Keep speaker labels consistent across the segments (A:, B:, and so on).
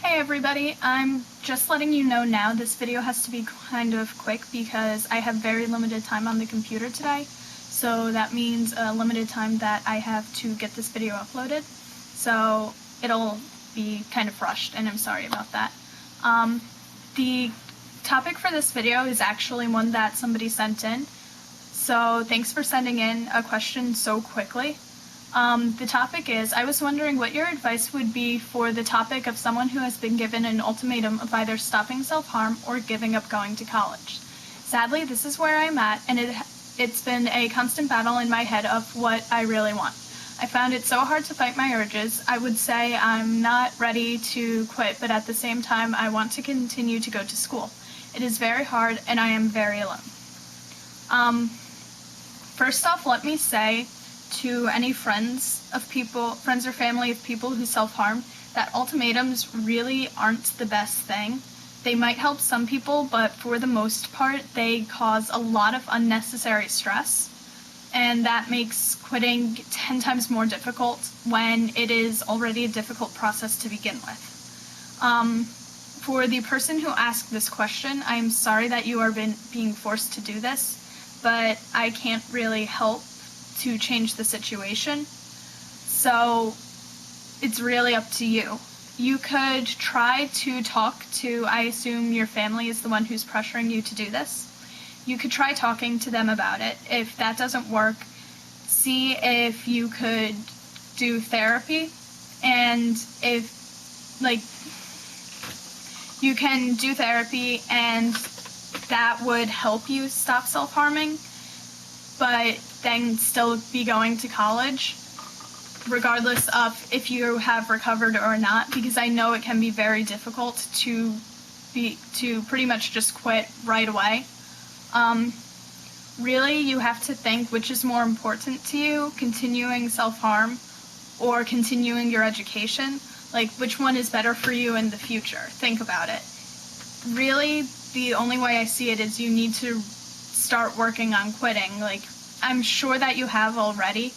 A: Hey everybody, I'm just letting you know now this video has to be kind of quick because I have very limited time on the computer today. So that means a limited time that I have to get this video uploaded. So it'll be kind of rushed and I'm sorry about that. The topic for this video is actually one that somebody sent in. So thanks for sending in a question so quickly. The topic is, I was wondering what your advice would be for the topic of someone who has been given an ultimatum of either stopping self-harm or giving up going to college. Sadly, this is where I'm at, and it's been a constant battle in my head of what I really want. I found it so hard to fight my urges. I would say I'm not ready to quit, but at the same time, I want to continue to go to school. It is very hard, and I am very alone. First off, let me say to any friends or family of people who self-harm, that ultimatums really aren't the best thing. They might help some people, but for the most part, they cause a lot of unnecessary stress, and that makes quitting 10 times more difficult when it is already a difficult process to begin with. For the person who asked this question, I'm sorry that you are being forced to do this, but I can't really help to change the situation, so it's really up to you. You could try to talk to, I assume your family is the one who's pressuring you to do this. You could try talking to them about it. If that doesn't work, see if you could do therapy, and if, you can do therapy and that would help you stop self-harming, but then still be going to college, regardless of if you have recovered or not, because I know it can be very difficult to pretty much just quit right away. Really, you have to think which is more important to you, continuing self-harm or continuing your education. Like, which one is better for you in the future? Think about it. Really, the only way I see it is you need to start working on quitting. Like, I'm sure that you have already,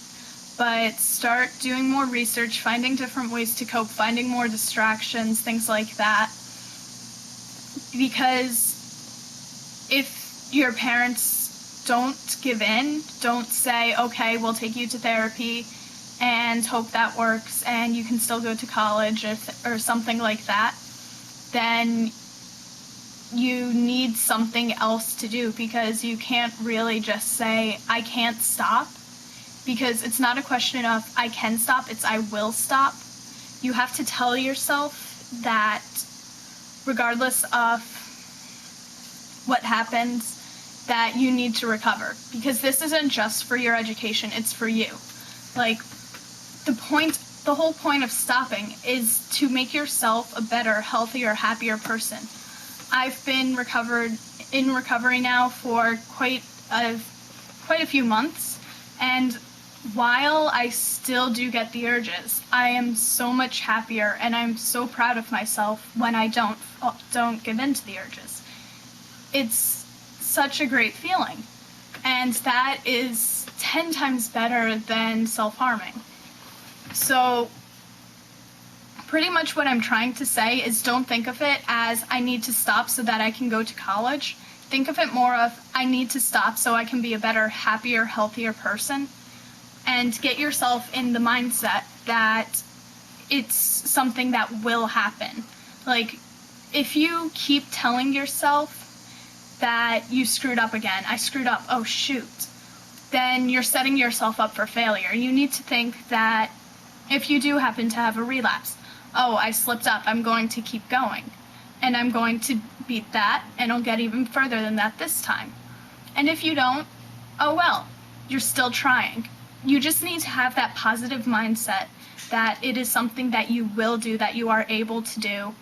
A: but start doing more research, finding different ways to cope, finding more distractions, things like that. Because if your parents don't give in, don't say, okay, we'll take you to therapy and hope that works and you can still go to college or something like that, then you need something else to do, because you can't really just say, I can't stop, because it's not a question of I can stop, it's I will stop. You have to tell yourself that regardless of what happens, that you need to recover, because this isn't just for your education, it's for you. Like, the whole point of stopping is to make yourself a better, healthier, happier person. I've been in recovery now for quite a few months, and while I still do get the urges, I am so much happier, and I'm so proud of myself when I don't give in to the urges. It's such a great feeling, and that is 10 times better than self-harming. So pretty much what I'm trying to say is, don't think of it as I need to stop so that I can go to college. Think of it more of I need to stop so I can be a better, happier, healthier person, and get yourself in the mindset that it's something that will happen. Like, if you keep telling yourself that you screwed up again, I screwed up, oh shoot, then you're setting yourself up for failure. You need to think that if you do happen to have a relapse, oh, I slipped up, I'm going to keep going, and I'm going to beat that, and I'll get even further than that this time. And if you don't, oh well, you're still trying. You just need to have that positive mindset that it is something that you will do, that you are able to do,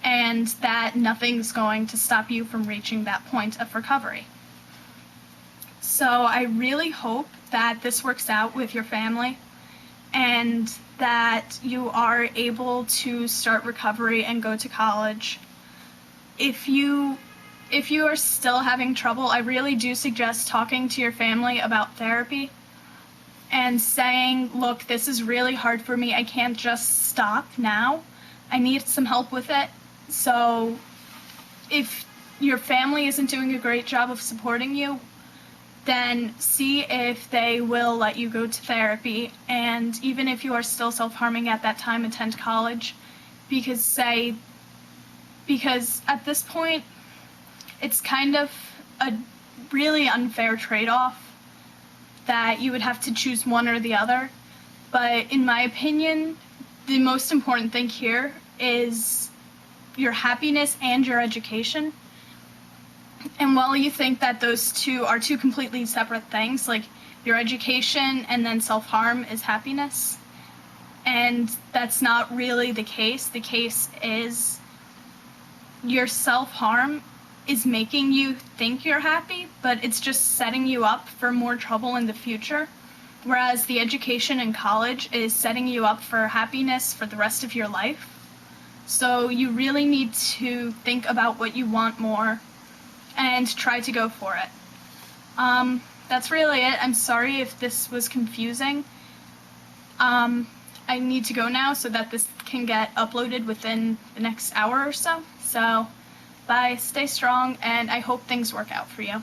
A: and that nothing's going to stop you from reaching that point of recovery. So I really hope that this works out with your family, and that you are able to start recovery and go to college. If you are still having trouble, I really do suggest talking to your family about therapy and saying, look, this is really hard for me, I can't just stop now, I need some help with it. So if your family isn't doing a great job of supporting you, then see if they will let you go to therapy. And even if you are still self-harming at that time, attend college, because at this point, it's kind of a really unfair trade-off that you would have to choose one or the other. But in my opinion, the most important thing here is your happiness and your education. And while you think that those two are two completely separate things, like your education and then self-harm is happiness, and that's not really the case. The case is your self-harm is making you think you're happy, but it's just setting you up for more trouble in the future. Whereas the education in college is setting you up for happiness for the rest of your life. So you really need to think about what you want more and try to go for it. That's really it. I'm sorry if this was confusing. I need to go now so that this can get uploaded within the next hour or so. So, bye, stay strong, and I hope things work out for you.